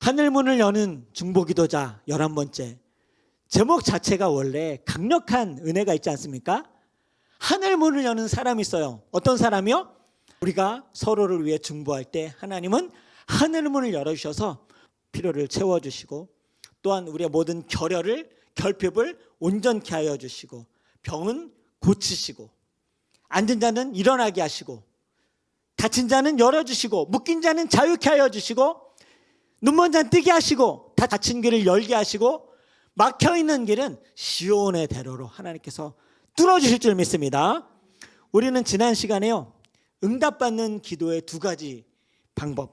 하늘문을 여는 중보기도자 11번째. 제목 자체가 원래 강력한 은혜가 있지 않습니까? 하늘문을 여는 사람이 있어요. 어떤 사람이요? 우리가 서로를 위해 중보할 때 하나님은 하늘문을 열어주셔서 필요를 채워주시고, 또한 우리의 모든 결핍을 온전케 하여 주시고, 병은 고치시고, 앉은 자는 일어나게 하시고, 닫힌 자는 열어주시고, 묶인 자는 자유케 하여 주시고, 눈먼 자는 뜨게 하시고, 다 닫힌 길을 열게 하시고, 막혀있는 길은 시온의 대로로 하나님께서 뚫어주실 줄 믿습니다. 우리는 지난 시간에요, 응답받는 기도의 두 가지 방법,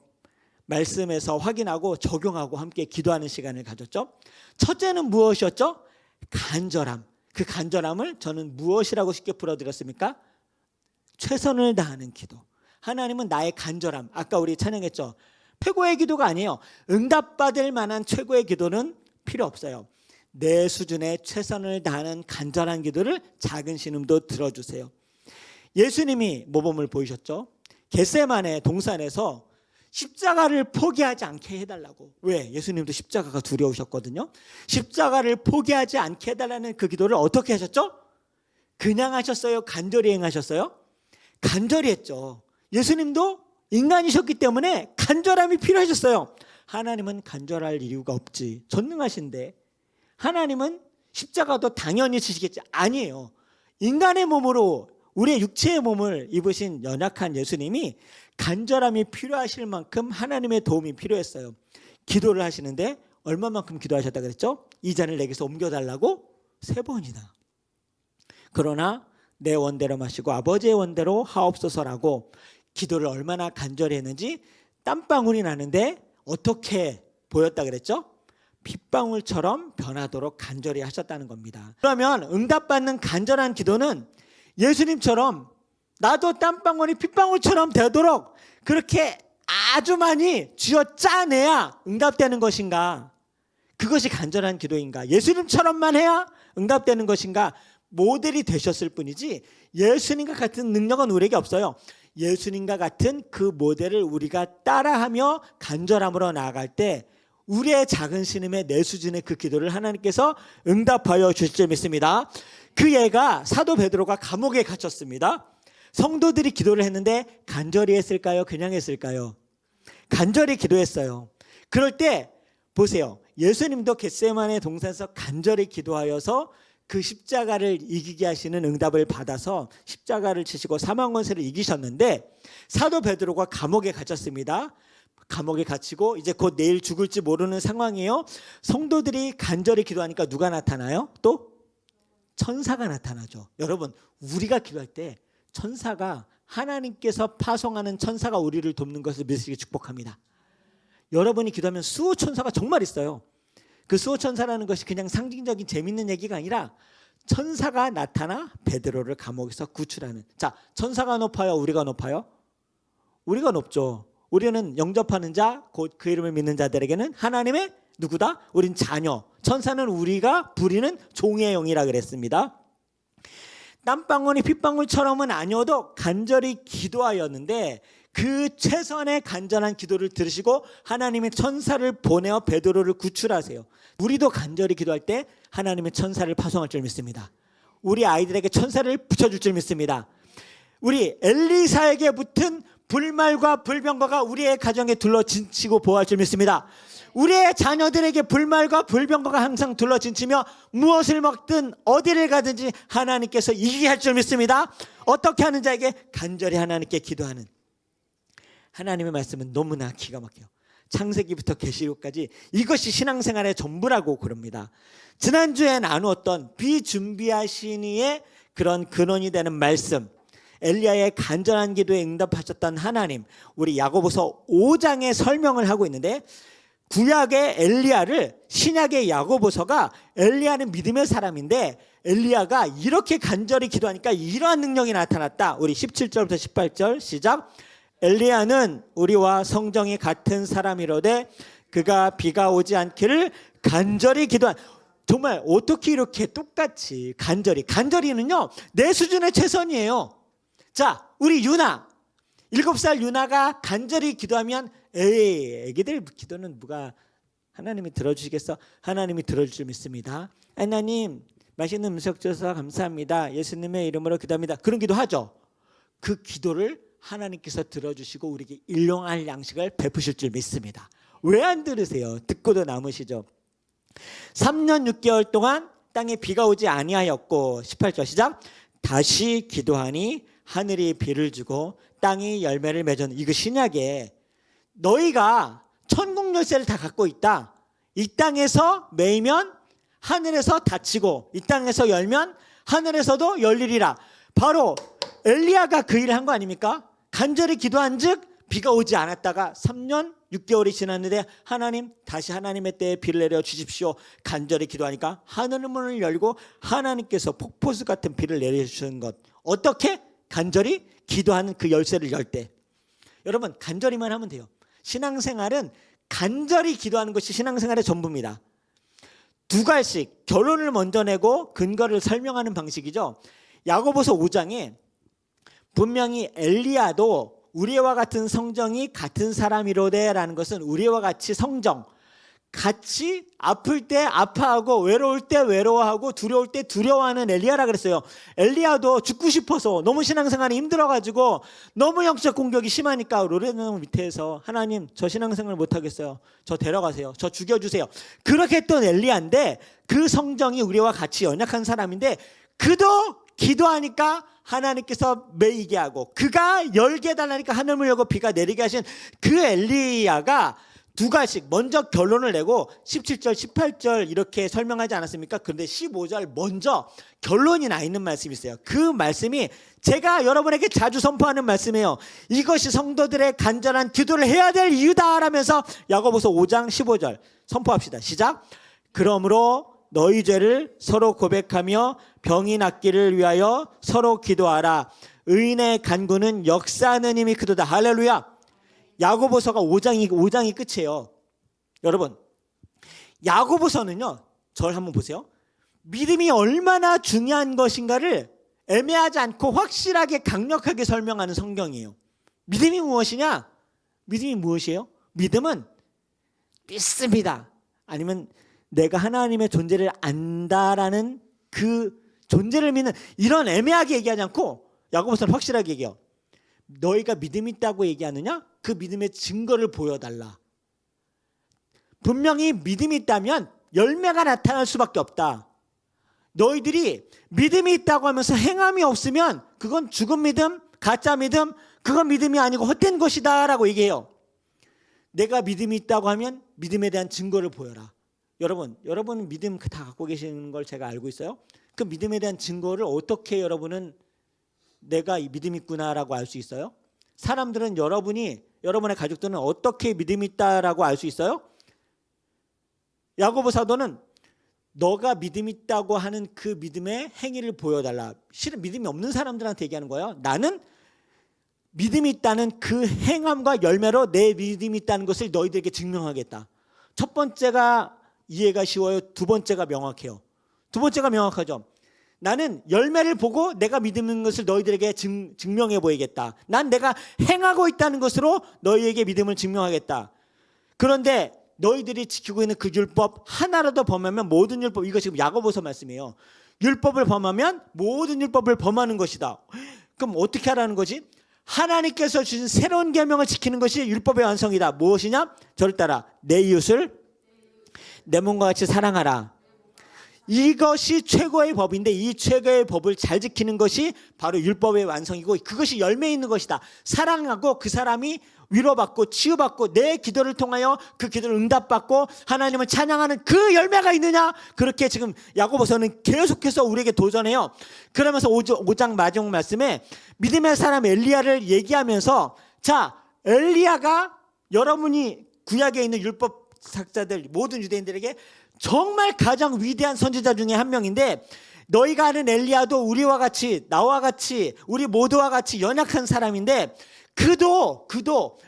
말씀에서 확인하고 적용하고 함께 기도하는 시간을 가졌죠. 첫째는 무엇이었죠? 간절함. 그 간절함을 저는 무엇이라고 쉽게 풀어드렸습니까? 최선을 다하는 기도. 하나님은 나의 간절함, 아까 우리 찬양했죠. 최고의 기도가 아니에요. 응답받을 만한 최고의 기도는 필요 없어요. 내 수준의 최선을 다하는 간절한 기도를 작은 신음도 들어주세요. 예수님이 모범을 보이셨죠. 겟세마네 동산에서 십자가를 포기하지 않게 해달라고. 왜? 예수님도 십자가가 두려우셨거든요. 십자가를 포기하지 않게 해달라는 그 기도를 어떻게 하셨죠? 그냥 하셨어요? 간절히 행하셨어요? 간절히 했죠. 예수님도 인간이셨기 때문에 간절함이 필요하셨어요. 하나님은 간절할 이유가 없지, 전능하신데. 하나님은 십자가도 당연히 지시겠지, 아니에요. 인간의 몸으로 우리의 육체의 몸을 입으신 연약한 예수님이 간절함이 필요하실 만큼 하나님의 도움이 필요했어요. 기도를 하시는데 얼마만큼 기도하셨다 그랬죠? 이 잔을 내게서 옮겨달라고 3번이나. 그러나 내 원대로 마시고 아버지의 원대로 하옵소서라고 기도를 얼마나 간절히 했는지 땀방울이 나는데 어떻게 보였다 그랬죠? 핏방울처럼 변하도록 간절히 하셨다는 겁니다. 그러면 응답받는 간절한 기도는 예수님처럼 나도 땀방울이 핏방울처럼 되도록 그렇게 아주 많이 쥐어 짜내야 응답되는 것인가? 그것이 간절한 기도인가? 예수님처럼만 해야 응답되는 것인가? 모델이 되셨을 뿐이지 예수님과 같은 능력은 우리에게 없어요. 예수님과 같은 그 모델을 우리가 따라하며 간절함으로 나아갈 때 우리의 작은 신음의 내 수준의 그 기도를 하나님께서 응답하여 주실 줄 믿습니다. 그 예가 사도 베드로가 감옥에 갇혔습니다. 성도들이 기도를 했는데 간절히 했을까요? 그냥 했을까요? 간절히 기도했어요. 그럴 때 보세요. 예수님도 겟세마네 동산에서 간절히 기도하여서 그 십자가를 이기게 하시는 응답을 받아서 십자가를 치시고 사망 권세를 이기셨는데, 사도 베드로가 감옥에 갇혔습니다. 감옥에 갇히고 이제 곧 내일 죽을지 모르는 상황이에요. 성도들이 간절히 기도하니까 누가 나타나요? 또 천사가 나타나죠. 여러분, 우리가 기도할 때 천사가, 하나님께서 파송하는 천사가 우리를 돕는 것을 믿으시기 축복합니다. 여러분이 기도하면 수호천사가 정말 있어요. 그 수호천사라는 것이 그냥 상징적인 재밌는 얘기가 아니라 천사가 나타나 베드로를 감옥에서 구출하는. 자, 천사가 높아요? 우리가 높아요? 우리가 높죠. 우리는 영접하는 자, 곧 그 이름을 믿는 자들에게는 하나님의 누구다? 우린 자녀. 천사는 우리가 부리는 종의 영이라 그랬습니다. 땀방울이 핏방울처럼은 아니어도 간절히 기도하였는데 그 최선의 간절한 기도를 들으시고 하나님의 천사를 보내어 베드로를 구출하세요. 우리도 간절히 기도할 때 하나님의 천사를 파송할 줄 믿습니다. 우리 아이들에게 천사를 붙여줄 줄 믿습니다. 우리 엘리사에게 붙은 불말과 불병거가 우리의 가정에 둘러진치고 보호할 줄 믿습니다. 우리의 자녀들에게 불말과 불병거가 항상 둘러진치며 무엇을 먹든 어디를 가든지 하나님께서 이기게 할 줄 믿습니다. 어떻게 하는 자에게 간절히 하나님께 기도하는. 하나님의 말씀은 너무나 기가 막혀요. 창세기부터 계시록까지 이것이 신앙생활의 전부라고 그럽니다. 지난주에 나누었던 비준비하신 이의 그런 근원이 되는 말씀, 엘리야의 간절한 기도에 응답하셨던 하나님, 우리 야고보서 5장에 설명을 하고 있는데, 구약의 엘리야를 신약의 야고보서가, 엘리야는 믿음의 사람인데 엘리야가 이렇게 간절히 기도하니까 이러한 능력이 나타났다. 우리 17절부터 18절 시작. 엘리야는 우리와 성정이 같은 사람이로되 그가 비가 오지 않기를 간절히 기도한. 정말 어떻게 이렇게 똑같이 간절히는요 내 수준의 최선이에요. 자, 우리 유나 7살 유나가 간절히 기도하면 에이, 애기들 기도는 누가 하나님이 들어주시겠어? 하나님이 들어줄 줄 믿습니다. 하나님 맛있는 음식 주셔서 감사합니다. 예수님의 이름으로 기도합니다. 그런 기도 하죠. 그 기도를 하나님께서 들어주시고 우리에게 일용할 양식을 베푸실 줄 믿습니다. 왜 안 들으세요? 듣고도 남으시죠. 3년 6개월 동안 땅에 비가 오지 아니하였고 18절 시작. 다시 기도하니 하늘이 비를 주고 땅이 열매를 맺었는. 이거 신약에 너희가 천국 열쇠를 다 갖고 있다. 이 땅에서 매이면 하늘에서 닫히고 이 땅에서 열면 하늘에서도 열리리라. 바로 엘리야가 그 일을 한 거 아닙니까? 간절히 기도한즉 비가 오지 않았다가 3년 6개월이 지났는데 하나님 다시 하나님의 때에 비를 내려 주십시오. 간절히 기도하니까 하늘 문을 열고 하나님께서 폭포수 같은 비를 내려주시는 것. 어떻게? 간절히 기도하는 그 열쇠를 열 때. 여러분 간절히만 하면 돼요. 신앙생활은 간절히 기도하는 것이 신앙생활의 전부입니다. 두 가지씩 결론을 먼저 내고 근거를 설명하는 방식이죠. 야고보서 5장에 분명히 엘리야도 우리와 같은 성정이 같은 사람이로되라는 것은 우리와 같이 성정, 같이 아플 때 아파하고 외로울 때 외로워하고 두려울 때 두려워하는 엘리야라 그랬어요. 엘리야도 죽고 싶어서 너무 신앙생활이 힘들어가지고 너무 영적 공격이 심하니까 로레나무 밑에서 하나님 저 신앙생활 못하겠어요. 저 데려가세요. 저 죽여주세요. 그렇게 했던 엘리야인데 그 성정이 우리와 같이 연약한 사람인데 그도 기도하니까 하나님께서 매이게 하고 그가 열게 해달라니까 하늘을 열고 비가 내리게 하신 그 엘리야가 두 가지씩 먼저 결론을 내고 17절 18절 이렇게 설명하지 않았습니까? 그런데 15절 먼저 결론이 나 있는 말씀이 있어요. 그 말씀이 제가 여러분에게 자주 선포하는 말씀이에요. 이것이 성도들의 간절한 기도를 해야 될 이유다 라면서 야고보서 5장 15절 선포합시다. 시작. 그러므로 너희 죄를 서로 고백하며 병이 낫기를 위하여 서로 기도하라. 의인의 간구는 역사하는 힘이 크도다. 할렐루야. 야고보서가 5장이 끝이에요. 여러분 야고보서는요, 저를 한번 보세요. 믿음이 얼마나 중요한 것인가를 애매하지 않고 확실하게 강력하게 설명하는 성경이에요. 믿음이 무엇이냐? 믿음이 무엇이에요? 믿음은 믿습니다. 아니면 내가 하나님의 존재를 안다라는 그 존재를 믿는, 이런 애매하게 얘기하지 않고 야고보서는 확실하게 얘기해요. 너희가 믿음이 있다고 얘기하느냐? 그 믿음의 증거를 보여달라. 분명히 믿음이 있다면 열매가 나타날 수밖에 없다. 너희들이 믿음이 있다고 하면서 행함이 없으면 그건 죽은 믿음, 가짜 믿음, 그건 믿음이 아니고 헛된 것이다 라고 얘기해요. 내가 믿음이 있다고 하면 믿음에 대한 증거를 보여라. 여러분 믿음 다 갖고 계시는 걸 제가 알고 있어요. 그 믿음에 대한 증거를 어떻게 여러분은 내가 이 믿음 있구나라고 알 수 있어요? 사람들은 여러분의 가족들은 어떻게 믿음이 있다라고 알 수 있어요? 야고보 사도는 너가 믿음이 있다고 하는 그 믿음의 행위를 보여달라. 실은 믿음이 없는 사람들한테 얘기하는 거예요. 나는 믿음이 있다는 그 행함과 열매로 내 믿음이 있다는 것을 너희들에게 증명하겠다. 첫 번째가 이해가 쉬워요. 두 번째가 명확해요. 두 번째가 명확하죠. 나는 열매를 보고 내가 믿는 것을 너희들에게 증명해 보이겠다. 난 내가 행하고 있다는 것으로 너희에게 믿음을 증명하겠다. 그런데 너희들이 지키고 있는 그 율법 하나라도 범하면 모든 율법, 이거 지금 야고보서 말씀이에요. 율법을 범하면 모든 율법을 범하는 것이다. 그럼 어떻게 하라는 거지? 하나님께서 주신 새로운 계명을 지키는 것이 율법의 완성이다. 무엇이냐? 저를 따라 내 이웃을 내 몸과 같이 사랑하라. 이것이 최고의 법인데 이 최고의 법을 잘 지키는 것이 바로 율법의 완성이고 그것이 열매 있는 것이다. 사랑하고 그 사람이 위로받고 치유받고 내 기도를 통하여 그 기도를 응답받고 하나님을 찬양하는 그 열매가 있느냐? 그렇게 지금 야고보서는 계속해서 우리에게 도전해요. 그러면서 5장 마지막 말씀에 믿음의 사람 엘리야를 얘기하면서 자, 엘리야가 여러분이 구약에 있는 율법 학자들 모든 유대인들에게 정말 가장 위대한 선지자 중에 한 명인데 너희가 아는 엘리야도 우리와 같이 나와 같이 우리 모두와 같이 연약한 사람인데 그도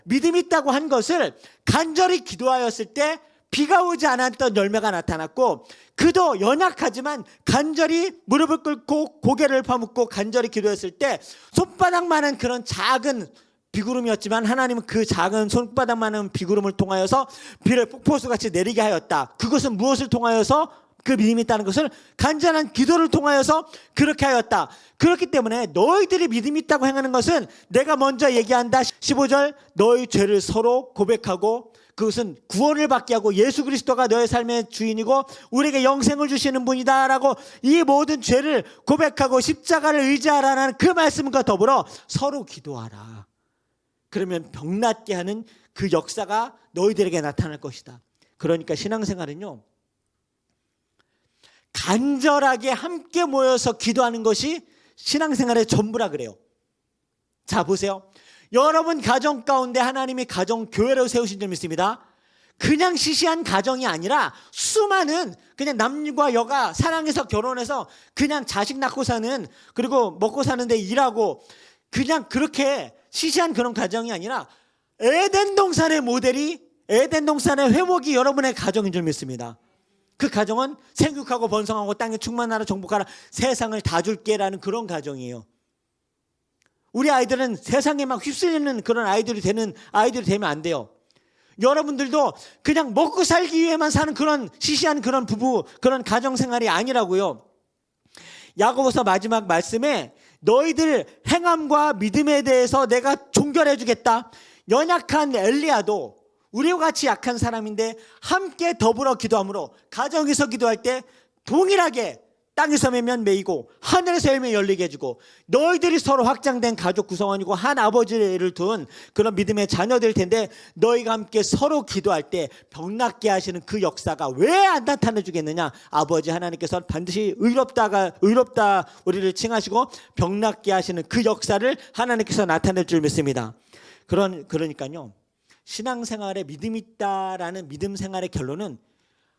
믿음이 있다고 한 것을 간절히 기도하였을 때 비가 오지 않았던 열매가 나타났고 그도 연약하지만 간절히 무릎을 꿇고 고개를 파묻고 간절히 기도했을 때 손바닥만한 그런 작은 비구름이었지만 하나님은 그 작은 손바닥만한 비구름을 통하여서 비를 폭포수같이 내리게 하였다. 그것은 무엇을 통하여서 그 믿음이 있다는 것을 간절한 기도를 통하여서 그렇게 하였다. 그렇기 때문에 너희들이 믿음이 있다고 행하는 것은 내가 먼저 얘기한다. 15절 너희 죄를 서로 고백하고 그것은 구원을 받게 하고 예수 그리스도가 너의 삶의 주인이고 우리에게 영생을 주시는 분이다 라고 이 모든 죄를 고백하고 십자가를 의지하라는 그 말씀과 더불어 서로 기도하라. 그러면 병낫게 하는 그 역사가 너희들에게 나타날 것이다. 그러니까 신앙생활은요, 간절하게 함께 모여서 기도하는 것이 신앙생활의 전부라 그래요. 자, 보세요. 여러분 가정 가운데 하나님이 가정 교회를 세우신 줄 믿습니다. 그냥 시시한 가정이 아니라 수많은 그냥 남과 여가 사랑해서 결혼해서 그냥 자식 낳고 사는, 그리고 먹고 사는데 일하고 그냥 그렇게 시시한 그런 가정이 아니라 에덴 동산의 모델이, 에덴 동산의 회복이 여러분의 가정인 줄 믿습니다. 그 가정은 생육하고 번성하고 땅에 충만하라 정복하라 세상을 다 줄게라는 그런 가정이에요. 우리 아이들은 세상에 막 휩쓸리는 그런 아이들이 되면 안 돼요. 여러분들도 그냥 먹고 살기 위해만 사는 그런 시시한 그런 부부, 그런 가정생활이 아니라고요. 야고보서 마지막 말씀에 너희들 행함과 믿음에 대해서 내가 종결해 주겠다. 연약한 엘리야도 우리와 같이 약한 사람인데 함께 더불어 기도함으로 가정에서 기도할 때 동일하게 땅에서 매면 매이고 하늘에서 열면 열리게 해주고 너희들이 서로 확장된 가족 구성원이고 한 아버지를 둔 그런 믿음의 자녀들 텐데 너희가 함께 서로 기도할 때 병낫게 하시는 그 역사가 왜 안 나타내 주겠느냐. 아버지 하나님께서 반드시 의롭다 우리를 칭하시고 병낫게 하시는 그 역사를 하나님께서 나타낼 줄 믿습니다. 그러니까요, 신앙생활에 믿음이 있다라는 믿음 생활의 결론은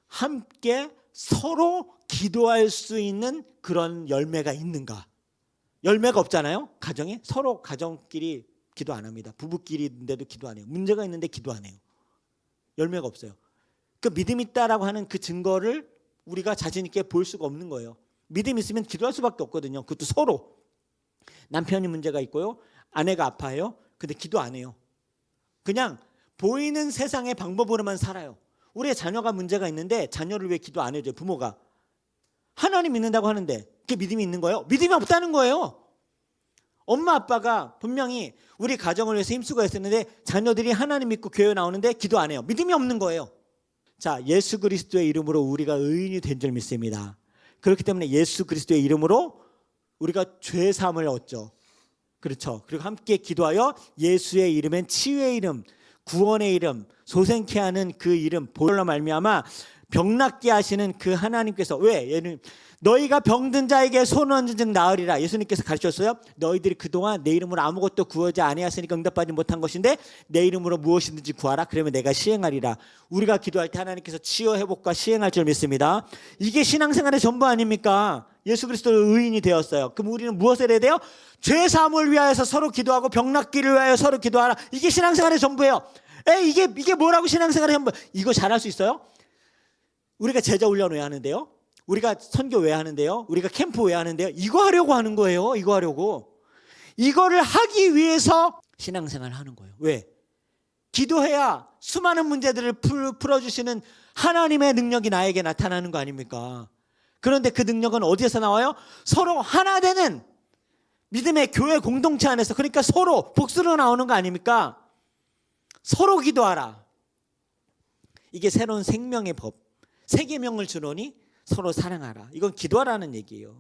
함께 서로 기도할 수 있는 그런 열매가 있는가. 열매가 없잖아요. 가정에 서로 가정끼리 기도 안 합니다. 부부끼리인데도 기도 안 해요. 문제가 있는데 기도 안 해요. 열매가 없어요. 그 믿음 있다라고 하는 그 증거를 우리가 자신 있게 볼 수가 없는 거예요. 믿음 있으면 기도할 수밖에 없거든요. 그것도 서로. 남편이 문제가 있고요, 아내가 아파요. 근데 기도 안 해요. 그냥 보이는 세상의 방법으로만 살아요. 우리의 자녀가 문제가 있는데 자녀를 왜 기도 안 해줘요? 부모가. 하나님 믿는다고 하는데 그게 믿음이 있는 거예요? 믿음이 없다는 거예요. 엄마 아빠가 분명히 우리 가정을 위해서 힘쓰고 했었는데 자녀들이 하나님 믿고 교회 나오는데 기도 안 해요. 믿음이 없는 거예요. 자, 예수 그리스도의 이름으로 우리가 의인이 된 줄 믿습니다. 그렇기 때문에 예수 그리스도의 이름으로 우리가 죄 사함을 얻죠. 그렇죠. 그리고 함께 기도하여 예수의 이름엔 치유의 이름, 구원의 이름, 소생케 하는 그 이름 보혈로 말미암아 병낫게 하시는 그 하나님께서, 왜? 얘는 너희가 병든 자에게 손 얹은 즉 나으리라. 예수님께서 가르쳤어요. 너희들이 그동안 내 이름으로 아무것도 구하지 아니하였으니까 응답받지 못한 것인데 내 이름으로 무엇이든지 구하라. 그러면 내가 시행하리라. 우리가 기도할 때 하나님께서 치유 회복과 시행할 줄 믿습니다. 이게 신앙생활의 전부 아닙니까? 예수 그리스도의 의인이 되었어요. 그럼 우리는 무엇을 해야 돼요? 죄 사함을 위하여서 서로 기도하고 병낫기를 위하여 서로 기도하라. 이게 신앙생활의 전부예요. 이게 뭐라고 신앙생활의 전부? 이거 잘할 수 있어요? 우리가 제자 훈련 왜 하는데요? 우리가 선교 왜 하는데요? 우리가 캠프 왜 하는데요? 이거 하려고 하는 거예요. 이거 하려고. 이거를 하기 위해서 신앙생활을 하는 거예요. 왜? 기도해야 수많은 문제들을 풀어주시는 하나님의 능력이 나에게 나타나는 거 아닙니까? 그런데 그 능력은 어디에서 나와요? 서로 하나 되는 믿음의 교회 공동체 안에서, 그러니까 서로 복수로 나오는 거 아닙니까? 서로 기도하라. 이게 새로운 생명의 법. 세 계명을 주노니 서로 사랑하라. 이건 기도하라는 얘기예요.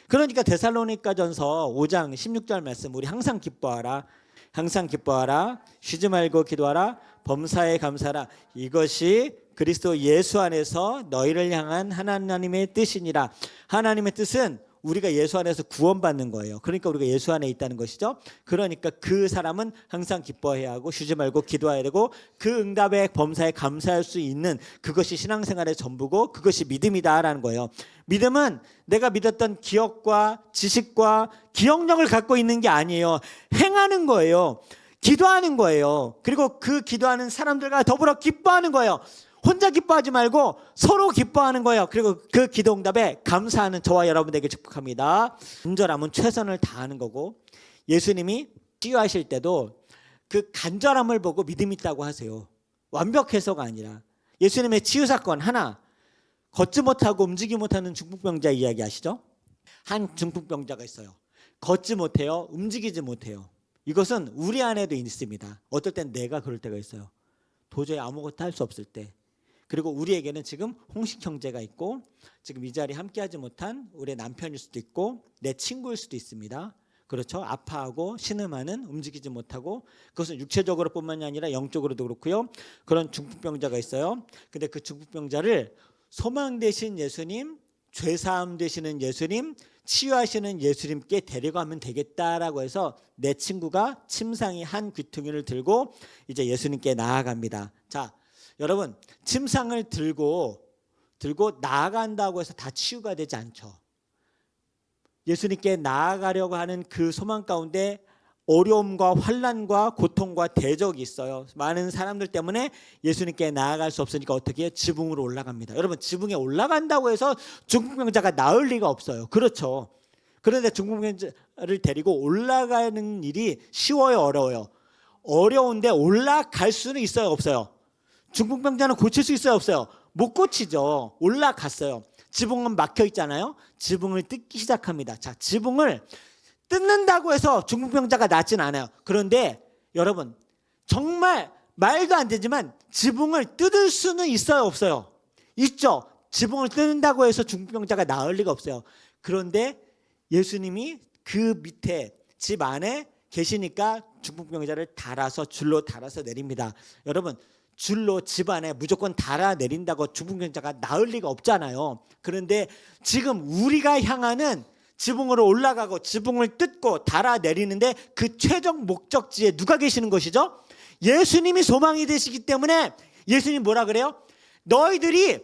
그러니까 데살로니가전서 5장 16절 말씀, 우리 항상 기뻐하라. 항상 기뻐하라. 쉬지 말고 기도하라. 범사에 감사하라. 이것이 그리스도 예수 안에서 너희를 향한 하나님의 뜻이니라. 하나님의 뜻은 우리가 예수 안에서 구원받는 거예요. 그러니까 우리가 예수 안에 있다는 것이죠. 그러니까 그 사람은 항상 기뻐해야 하고 쉬지 말고 기도해야 되고 그 응답의 범사에 감사할 수 있는 그것이 신앙생활의 전부고 그것이 믿음이다라는 거예요. 믿음은 내가 믿었던 기억과 지식과 기억력을 갖고 있는 게 아니에요. 행하는 거예요. 기도하는 거예요. 그리고 그 기도하는 사람들과 더불어 기뻐하는 거예요. 혼자 기뻐하지 말고 서로 기뻐하는 거예요. 그리고 그 기도 응답에 감사하는 저와 여러분에게 축복합니다. 간절함은 최선을 다하는 거고, 예수님이 치유하실 때도 그 간절함을 보고 믿음 있다고 하세요. 완벽해서가 아니라. 예수님의 치유 사건 하나, 걷지 못하고 움직이지 못하는 중풍병자 이야기 아시죠? 한 중풍병자가 있어요. 걷지 못해요. 움직이지 못해요. 이것은 우리 안에도 있습니다. 어떨 땐 내가 그럴 때가 있어요. 도저히 아무것도 할 수 없을 때. 그리고 우리에게는 지금 홍식 형제가 있고 지금 이 자리에 함께하지 못한 우리 남편일 수도 있고 내 친구일 수도 있습니다. 그렇죠. 아파하고 신음하는, 움직이지 못하고, 그것은 육체적으로 뿐만이 아니라 영적으로도 그렇고요. 그런 중풍병자가 있어요. 근데 그 중풍병자를 소망 되신 예수님, 죄사함 되시는 예수님, 치유하시는 예수님께 데려가면 되겠다라고 해서 내 친구가 침상이 한 귀퉁이를 들고 이제 예수님께 나아갑니다. 자, 여러분, 침상을 들고 나아간다고 해서 다 치유가 되지 않죠. 예수님께 나아가려고 하는 그 소망 가운데 어려움과 환난과 고통과 대적이 있어요. 많은 사람들 때문에 예수님께 나아갈 수 없으니까 어떻게 해요? 지붕으로 올라갑니다. 여러분, 지붕에 올라간다고 해서 중풍병자가 나을 리가 없어요. 그렇죠. 그런데 중풍병자를 데리고 올라가는 일이 쉬워요, 어려워요? 어려운데 올라갈 수는 있어요, 없어요? 중풍병자는 고칠 수 있어요, 없어요? 못 고치죠. 올라갔어요. 지붕은 막혀 있잖아요. 지붕을 뜯기 시작합니다. 자, 지붕을 뜯는다고 해서 중풍병자가 낫진 않아요. 그런데 여러분, 정말 말도 안 되지만 지붕을 뜯을 수는 있어요, 없어요? 있죠. 지붕을 뜯는다고 해서 중풍병자가 나을 리가 없어요. 그런데 예수님이 그 밑에 집 안에 계시니까 중풍병자를 줄로 달아서 내립니다. 여러분, 줄로 집 안에 무조건 달아 내린다고 중풍병자가 나을 리가 없잖아요. 그런데 지금 우리가 향하는 지붕으로 올라가고 지붕을 뜯고 달아 내리는데 그 최종 목적지에 누가 계시는 것이죠? 예수님이 소망이 되시기 때문에 예수님 뭐라 그래요? 너희들이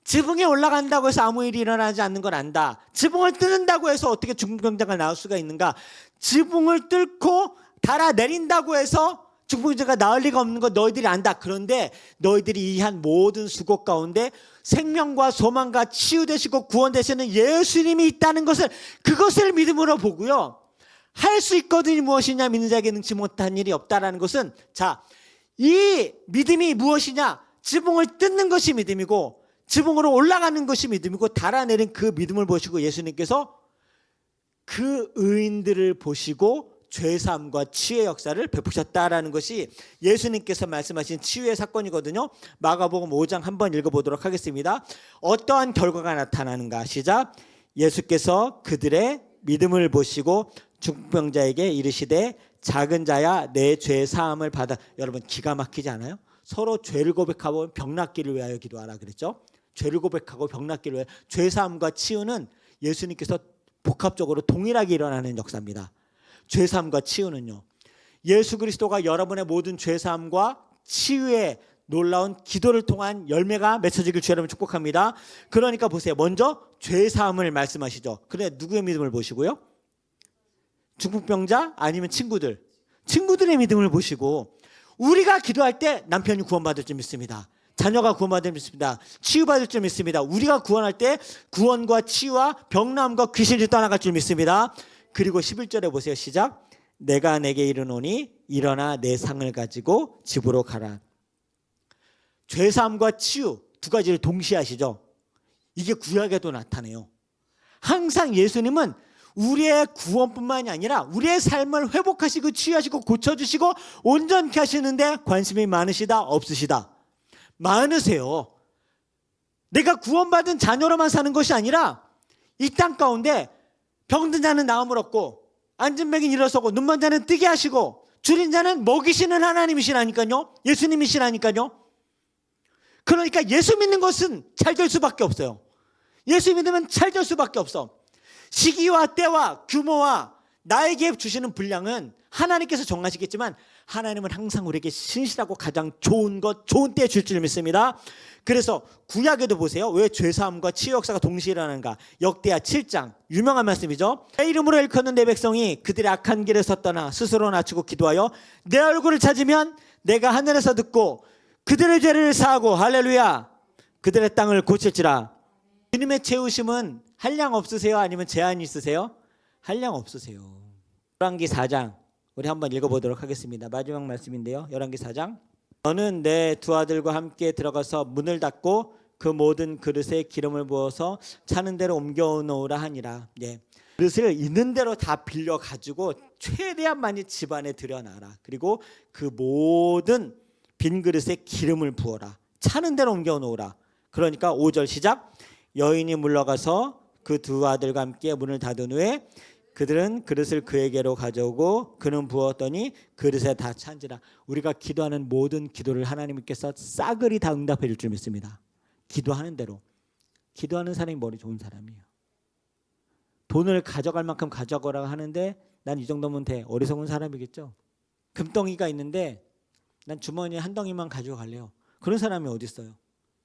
지붕에 올라간다고 해서 아무 일이 일어나지 않는 걸 안다. 지붕을 뜯는다고 해서 어떻게 중풍병자가 나올 수가 있는가? 지붕을 뚫고 달아 내린다고 해서 중풍병자가 나을 리가 없는 거 너희들이 안다. 그런데 너희들이 이 한 모든 수고 가운데 생명과 소망과 치유되시고 구원되시는 예수님이 있다는 것을, 그것을 믿음으로 보고요. 할 수 있거든이 무엇이냐? 믿는 자에게 능치 못한 일이 없다라는 것은, 자, 이 믿음이 무엇이냐? 지붕을 뜯는 것이 믿음이고 지붕으로 올라가는 것이 믿음이고 달아내린 그 믿음을 보시고 예수님께서 그 의인들을 보시고 죄사함과 치유의 역사를 베푸셨다라는 것이 예수님께서 말씀하신 치유의 사건이거든요. 마가복음 5장 한번 읽어보도록 하겠습니다. 어떠한 결과가 나타나는가? 시작. 예수께서 그들의 믿음을 보시고 중풍병자에게 이르시되 작은 자야 내 죄 사함을 받아. 여러분, 기가 막히지 않아요? 서로 죄를 고백하고 병 낫기를 위하여 기도하라 그랬죠. 죄를 고백하고 병 낫기를 위하여. 죄 사함과 치유는 예수님께서 복합적으로 동일하게 일어나는 역사입니다. 죄사함과 치유는요, 예수 그리스도가 여러분의 모든 죄사함과 치유의 놀라운 기도를 통한 열매가 맺혀지길 주 여러분 축복합니다. 그러니까 보세요. 먼저 죄사함을 말씀하시죠. 그래, 누구의 믿음을 보시고요? 중풍병자 아니면 친구들의 믿음을 보시고, 우리가 기도할 때 남편이 구원받을 줄 믿습니다. 자녀가 구원받을 줄 믿습니다. 치유받을 줄 믿습니다. 우리가 구원할 때 구원과 치유와 병나음과 귀신이 떠나갈 줄 믿습니다. 그리고 11절에 보세요. 시작. 내가 내게 이르노니 일어나 내 상을 가지고 집으로 가라. 죄사함과 치유 두 가지를 동시에 하시죠. 이게 구약에도 나타나요. 항상 예수님은 우리의 구원뿐만이 아니라 우리의 삶을 회복하시고 치유하시고 고쳐주시고 온전케 하시는데 관심이 많으시다? 없으시다? 많으세요. 내가 구원받은 자녀로만 사는 것이 아니라 이 땅 가운데 병든 자는 나음을 얻고 앉은 백인 일어서고 눈먼 자는 뜨게 하시고 줄인 자는 먹이시는 하나님이시라니까요. 예수님이시라니까요. 그러니까 예수 믿는 것은 잘 될 수밖에 없어요. 예수 믿으면 잘 될 수밖에 없어. 시기와 때와 규모와 나에게 주시는 분량은 하나님께서 정하시겠지만 하나님은 항상 우리에게 신실하고 가장 좋은 것, 좋은 때에 줄 줄 믿습니다. 그래서 구약에도 보세요. 왜 죄사함과 치유 역사가 동시에 일어나는가? 역대하 7장 유명한 말씀이죠. 내 이름으로 일컫는 내 백성이 그들의 악한 길에서 떠나 스스로 낮추고 기도하여 내 얼굴을 찾으면 내가 하늘에서 듣고 그들의 죄를 사하고 할렐루야 그들의 땅을 고칠지라. 주님의 채우심은 한량 없으세요? 아니면 제한이 있으세요? 한량 없으세요. 열왕기 4장 우리 한번 읽어보도록 하겠습니다. 마지막 말씀인데요. 열왕기 4장. 너는 내 두 아들과 함께 들어가서 문을 닫고 그 모든 그릇에 기름을 부어서 차는 대로 옮겨놓으라 하니라. 예. 그릇을 있는 대로 다 빌려 가지고 최대한 많이 집안에 들여놔라. 그리고 그 모든 빈 그릇에 기름을 부어라. 차는 대로 옮겨놓으라. 그러니까 5절 시작. 여인이 물러가서 그 두 아들과 함께 문을 닫은 후에 그들은 그릇을 그에게로 가져오고 그는 부었더니 그릇에 다 찬지라. 우리가 기도하는 모든 기도를 하나님께서 싸그리 다 응답해 줄 줄 믿습니다. 기도하는 대로. 기도하는 사람이 머리 좋은 사람이에요. 돈을 가져갈 만큼 가져가라고 하는데 난 이 정도면 돼. 어리석은 사람이겠죠. 금덩이가 있는데 난 주머니에 한 덩이만 가지고 갈래요. 그런 사람이 어디 있어요.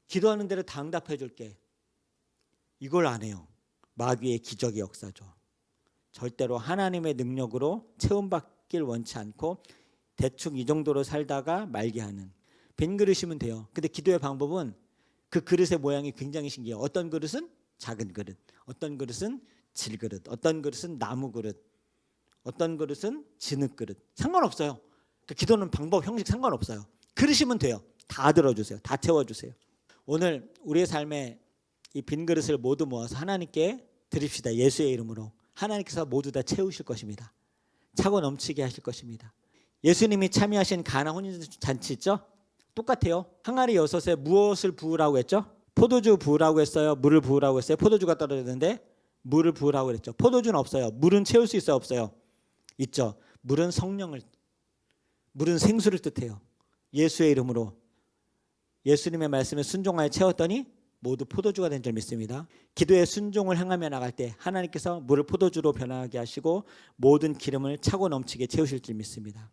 기도하는 대로 다 응답해 줄게. 이걸 안 해요. 마귀의 기적의 역사죠. 절대로 하나님의 능력으로 채움받길 원치 않고 대충 이 정도로 살다가 말게 하는. 빈 그릇이면 돼요. 근데 기도의 방법은 그 그릇의 모양이 굉장히 신기해요. 어떤 그릇은 작은 그릇, 어떤 그릇은 질그릇, 어떤 그릇은 나무 그릇, 어떤 그릇은 진흙 그릇. 상관없어요. 그 기도는 방법, 형식 상관없어요. 그릇이면 돼요. 다 들어주세요. 다 채워주세요. 오늘 우리의 삶에 이 빈 그릇을 모두 모아서 하나님께 드립시다. 예수의 이름으로. 하나님께서 모두 다 채우실 것입니다. 차고 넘치게 하실 것입니다. 예수님이 참여하신 가나 혼인잔치 있죠? 똑같아요. 항아리 6에 무엇을 부으라고 했죠? 포도주 부으라고 했어요? 물을 부으라고 했어요? 포도주가 떨어졌는데 물을 부으라고 그랬죠. 포도주는 없어요. 물은 채울 수 있어요? 없어요? 있죠. 물은 성령을, 물은 생수를 뜻해요. 예수의 이름으로 예수님의 말씀에 순종하여 채웠더니 모두 포도주가 된 줄 믿습니다. 기도에 순종을 행하며 나갈 때 하나님께서 물을 포도주로 변하게 하시고 모든 기름을 차고 넘치게 채우실 줄 믿습니다.